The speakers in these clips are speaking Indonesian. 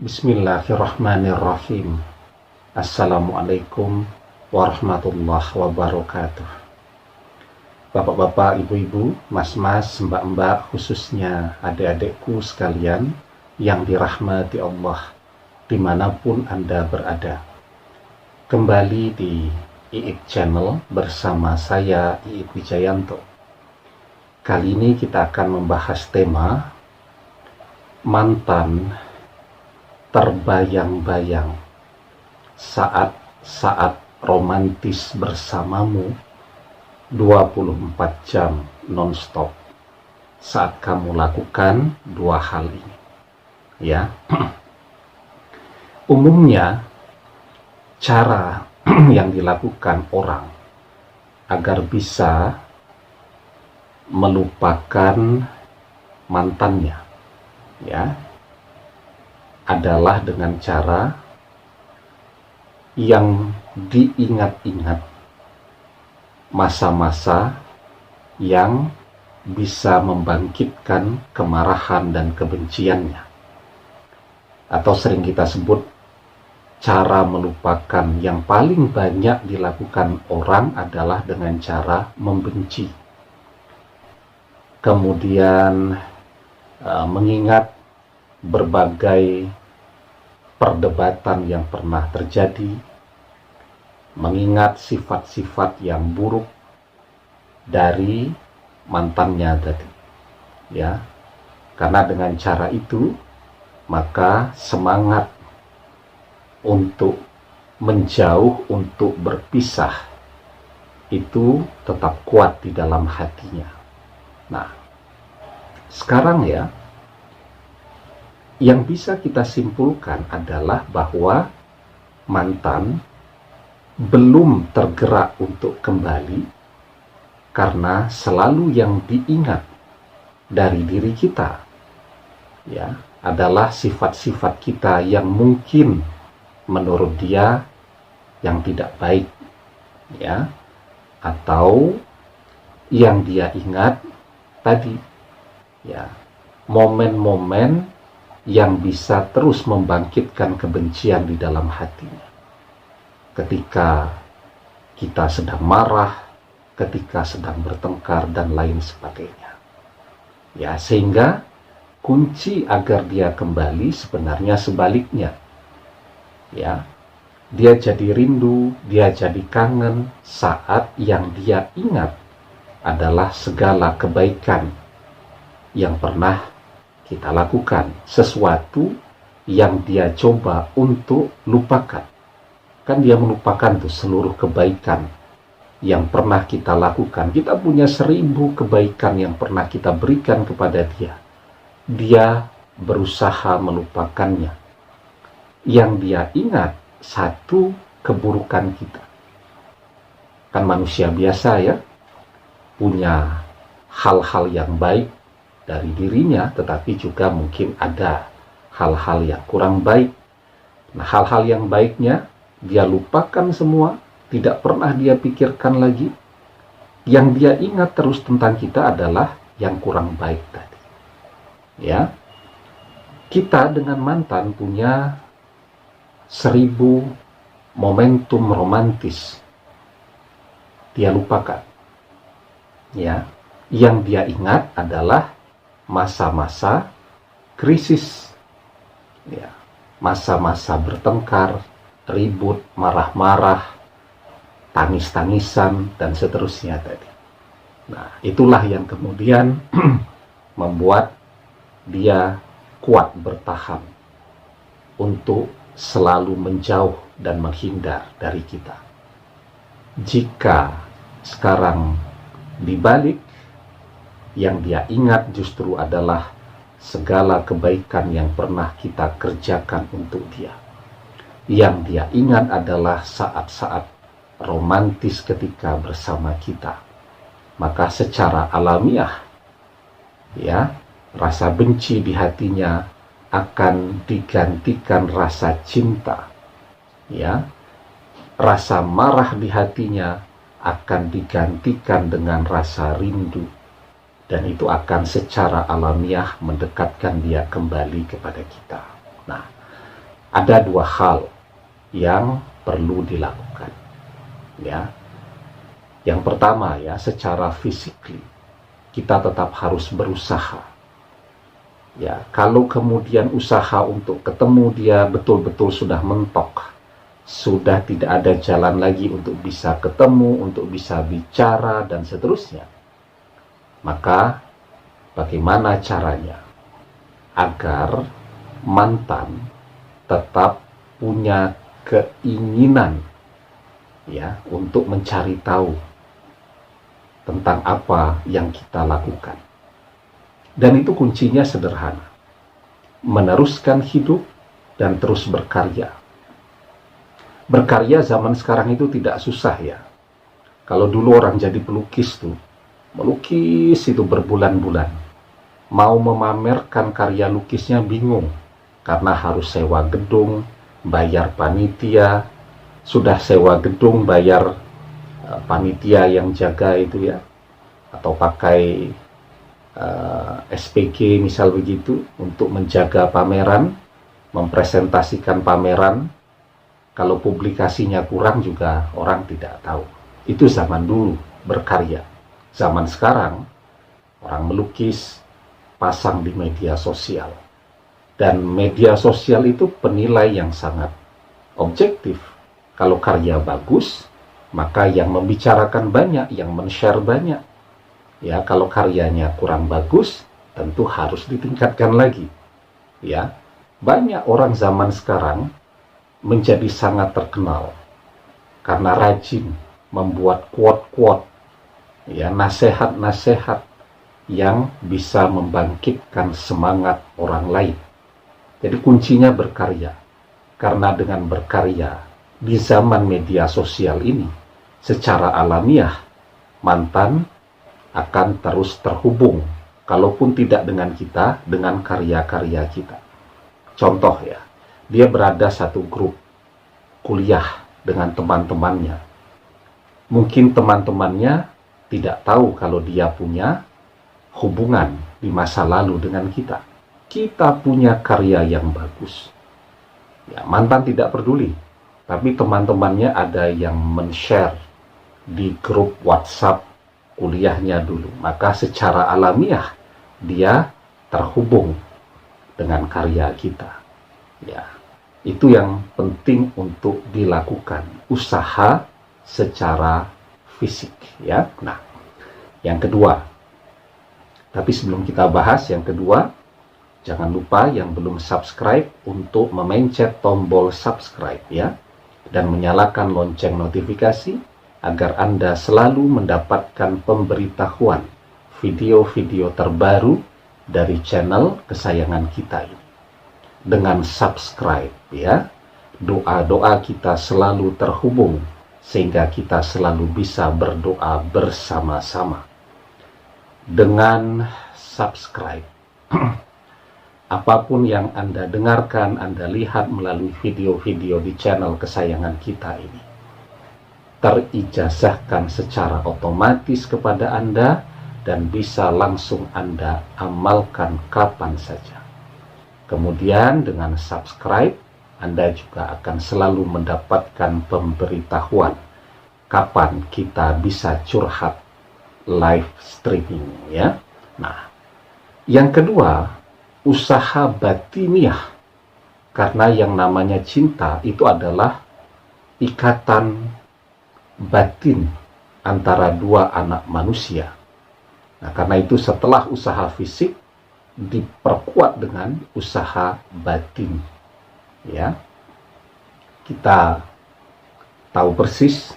Bismillahirrahmanirrahim. Assalamualaikum warahmatullahi wabarakatuh. Bapak-bapak, ibu-ibu, mas-mas, mbak-mbak, khususnya adik-adikku sekalian yang dirahmati Allah dimanapun Anda berada. Kembali di Iip Channel bersama saya, Iip Wijayanto. Kali ini kita akan membahas tema mantan terbayang-bayang saat-saat romantis bersamamu 24 jam non-stop saat kamu lakukan dua hal ini, ya. Umumnya cara yang dilakukan orang agar bisa melupakan mantannya, ya, adalah dengan cara yang diingat-ingat masa-masa yang bisa membangkitkan kemarahan dan kebenciannya, atau sering kita sebut cara melupakan yang paling banyak dilakukan orang adalah dengan cara membenci, kemudian mengingat berbagai perdebatan yang pernah terjadi, mengingat sifat-sifat yang buruk dari mantannya tadi, ya. Karena dengan cara itu maka semangat untuk menjauh, untuk berpisah itu tetap kuat di dalam hatinya. Nah, sekarang ya, yang bisa kita simpulkan adalah bahwa mantan belum tergerak untuk kembali karena selalu yang diingat dari diri kita, ya, adalah sifat-sifat kita yang mungkin menurut dia yang tidak baik, ya, atau yang dia ingat tadi, ya, momen-momen yang bisa terus membangkitkan kebencian di dalam hatinya. Ketika kita sedang marah, ketika sedang bertengkar, dan lain sebagainya. Ya, sehingga kunci agar dia kembali sebenarnya sebaliknya. Ya, dia jadi rindu, dia jadi kangen saat yang dia ingat adalah segala kebaikan yang pernah kita lakukan, sesuatu yang dia coba untuk lupakan. Kan dia melupakan tuh seluruh kebaikan yang pernah kita lakukan. Kita punya 1000 kebaikan yang pernah kita berikan kepada dia. Dia berusaha melupakannya. Yang dia ingat satu keburukan kita. Kan manusia biasa ya, punya hal-hal yang baik dari dirinya, tetapi juga mungkin ada hal-hal yang kurang baik. Nah, hal-hal yang baiknya dia lupakan semua, tidak pernah dia pikirkan lagi. Yang dia ingat terus tentang kita adalah yang kurang baik tadi. Ya, kita dengan mantan punya 1000 momentum romantis. Dia lupakan. Ya, yang dia ingat adalah masa-masa krisis, ya, masa-masa bertengkar, ribut, marah-marah, tangis-tangisan, dan seterusnya tadi. Nah, itulah yang kemudian membuat dia kuat bertahan untuk selalu menjauh dan menghindar dari kita. Jika sekarang dibalik, yang dia ingat justru adalah segala kebaikan yang pernah kita kerjakan untuk dia. Yang dia ingat adalah saat-saat romantis ketika bersama kita. Maka secara alamiah, ya, rasa benci di hatinya akan digantikan rasa cinta. Ya, rasa marah di hatinya akan digantikan dengan rasa rindu. Dan itu akan secara alamiah mendekatkan dia kembali kepada kita. Nah, ada dua hal yang perlu dilakukan, ya. Yang pertama, ya, secara fisik kita tetap harus berusaha. Ya, kalau kemudian usaha untuk ketemu dia betul-betul sudah mentok, sudah tidak ada jalan lagi untuk bisa ketemu, untuk bisa bicara dan seterusnya, maka bagaimana caranya agar mantan tetap punya keinginan, ya, untuk mencari tahu tentang apa yang kita lakukan. Dan itu kuncinya sederhana. Meneruskan hidup dan terus berkarya. Berkarya zaman sekarang itu tidak susah, ya. Kalau dulu orang jadi pelukis tuh, melukis itu berbulan-bulan. Mau memamerkan karya lukisnya bingung, karena harus sewa gedung, bayar panitia, sudah sewa gedung, bayar panitia yang jaga itu, ya, atau pakai SPG misal begitu, untuk menjaga pameran, mempresentasikan pameran. Kalau publikasinya kurang juga orang tidak tahu. Itu zaman dulu berkarya. Zaman sekarang orang melukis, pasang di media sosial. Dan media sosial itu penilai yang sangat objektif. Kalau karya bagus, maka yang membicarakan banyak, yang men-share banyak. Ya, kalau karyanya kurang bagus, tentu harus ditingkatkan lagi. Ya, banyak orang zaman sekarang menjadi sangat terkenal karena rajin membuat quote-quote, ya, nasihat-nasihat yang bisa membangkitkan semangat orang lain. Jadi kuncinya berkarya. Karena dengan berkarya di zaman media sosial ini, secara alamiah mantan akan terus terhubung, kalaupun tidak dengan kita, dengan karya-karya kita. Contoh, ya, dia berada satu grup kuliah dengan teman-temannya. Mungkin teman-temannya tidak tahu kalau dia punya hubungan di masa lalu dengan kita. Kita punya karya yang bagus. Ya, mantan tidak peduli, tapi teman-temannya ada yang men-share di grup WhatsApp kuliahnya dulu. Maka secara alamiah dia terhubung dengan karya kita. Ya, itu yang penting untuk dilakukan, usaha secara fisik, ya. Nah, yang kedua, tapi sebelum kita bahas yang kedua, jangan lupa yang belum subscribe untuk memencet tombol subscribe, ya, dan menyalakan lonceng notifikasi agar Anda selalu mendapatkan pemberitahuan video-video terbaru dari channel kesayangan kita ini. Dengan subscribe, ya, doa-doa kita selalu terhubung sehingga kita selalu bisa berdoa bersama-sama. Dengan subscribe, apapun yang Anda dengarkan, Anda lihat melalui video-video di channel kesayangan kita ini, terijazahkan secara otomatis kepada Anda dan bisa langsung Anda amalkan kapan saja. Kemudian dengan subscribe, Anda juga akan selalu mendapatkan pemberitahuan kapan kita bisa curhat live streaming, ya. Nah, yang kedua, usaha batiniah. Karena yang namanya cinta itu adalah ikatan batin antara dua anak manusia. Nah, karena itu setelah usaha fisik diperkuat dengan usaha batin, ya. Kita tahu persis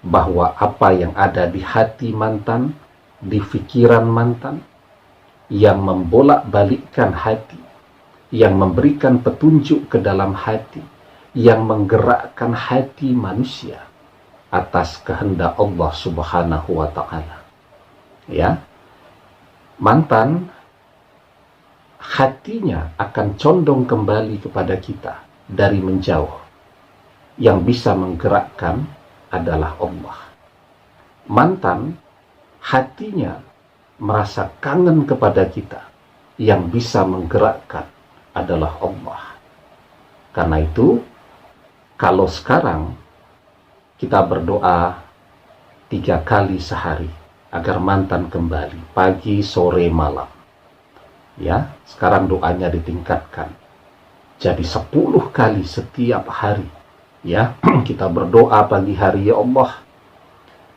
bahwa apa yang ada di hati mantan, di pikiran mantan, yang membolak-balikkan hati, yang memberikan petunjuk ke dalam hati, yang menggerakkan hati manusia atas kehendak Allah Subhanahu wa ta'ala. Ya, mantan hatinya akan condong kembali kepada kita dari menjauh. Yang bisa menggerakkan adalah Allah. Mantan hatinya merasa kangen kepada kita. Yang bisa menggerakkan adalah Allah. Karena itu, kalau sekarang kita berdoa 3 kali sehari agar mantan kembali, pagi, sore, malam. Ya, sekarang doanya ditingkatkan jadi 10 kali setiap hari. Ya, kita berdoa pagi hari, ya Allah,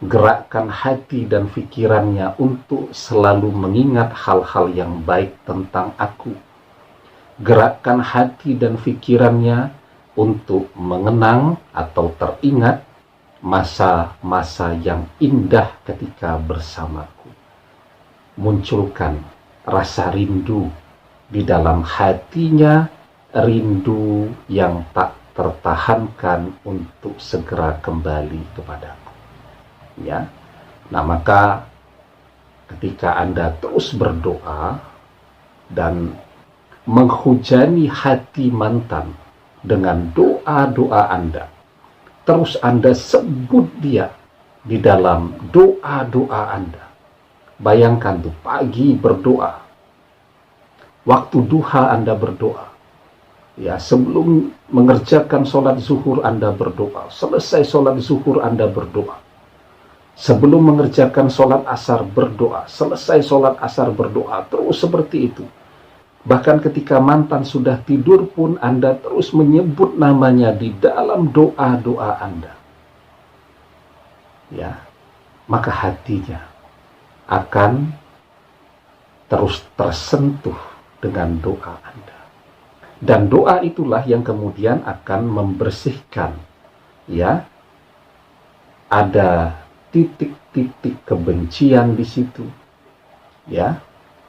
gerakkan hati dan pikirannya untuk selalu mengingat hal-hal yang baik tentang aku. Gerakkan hati dan pikirannya untuk mengenang atau teringat masa-masa yang indah ketika bersamaku. Munculkan rasa rindu di dalam hatinya, rindu yang tak tertahankan untuk segera kembali kepadaku. Ya, nah maka ketika Anda terus berdoa dan menghujani hati mantan dengan doa-doa Anda, terus Anda sebut dia di dalam doa-doa Anda. Bayangkan tuh, pagi berdoa, waktu duha Anda berdoa, ya, sebelum mengerjakan sholat zuhur Anda berdoa, selesai sholat zuhur Anda berdoa, sebelum mengerjakan sholat asar berdoa, selesai sholat asar berdoa, terus seperti itu. Bahkan ketika mantan sudah tidur pun Anda terus menyebut namanya di dalam doa-doa Anda. Ya, maka hatinya akan terus tersentuh dengan doa Anda. Dan doa itulah yang kemudian akan membersihkan, ya, ada titik-titik kebencian di situ, ya,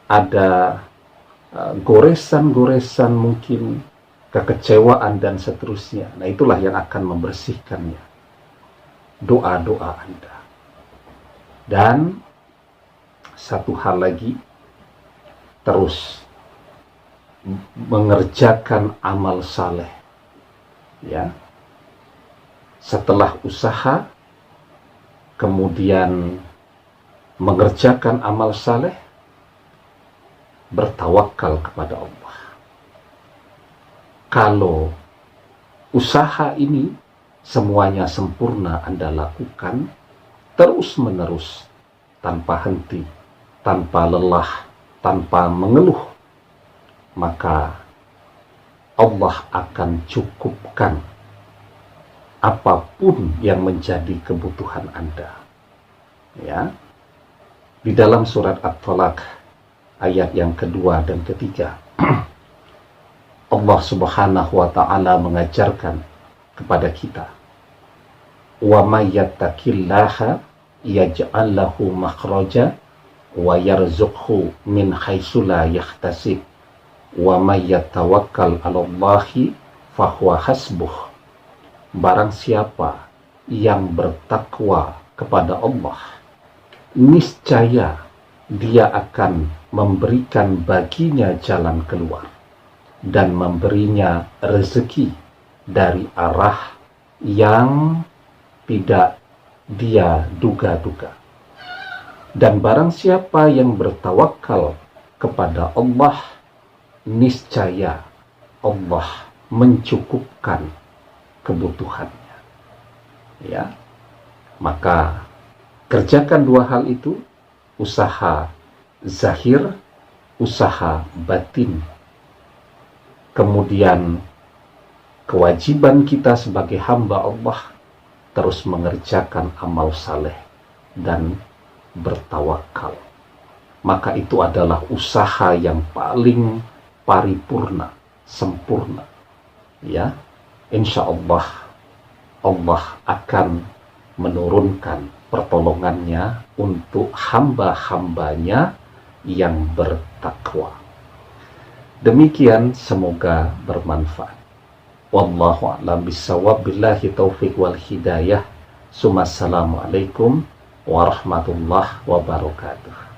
ada goresan-goresan mungkin kekecewaan dan seterusnya. Nah, itulah yang akan membersihkannya, doa-doa Anda. Dan satu hal lagi, terus mengerjakan amal saleh, ya, setelah usaha kemudian mengerjakan amal saleh, bertawakal kepada Allah. Kalau usaha ini semuanya sempurna Anda lakukan terus-menerus, tanpa henti, tanpa lelah, tanpa mengeluh, maka Allah akan cukupkan apapun yang menjadi kebutuhan Anda. Ya, di dalam surat At-Talaq ayat yang kedua dan ketiga, Allah Subhanahu wa ta'ala mengajarkan kepada kita, wa may yattaqillaha yaj'al lahu makhraja wa yarzuqhu min haitsu la yahtasib wa may yatawakkal 'alallahi fahuwa hasbuh. Barang siapa yang bertakwa kepada Allah, niscaya Dia akan memberikan baginya jalan keluar dan memberinya rezeki dari arah yang tidak dia duga-duga. Dan barang siapa yang bertawakal kepada Allah, niscaya Allah mencukupkan kebutuhannya. Ya, maka kerjakan dua hal itu, usaha zahir, usaha batin. Kemudian kewajiban kita sebagai hamba Allah terus mengerjakan amal saleh dan bertawakal. Maka itu adalah usaha yang paling paripurna, sempurna. Ya, insya Allah, Allah akan menurunkan pertolongannya untuk hamba-hambanya yang bertakwa. Demikian, semoga bermanfaat. Wallahu a'lam bishawab, billahi taufiq wal hidayah. Assalamualaikum warahmatullahi wabarakatuh.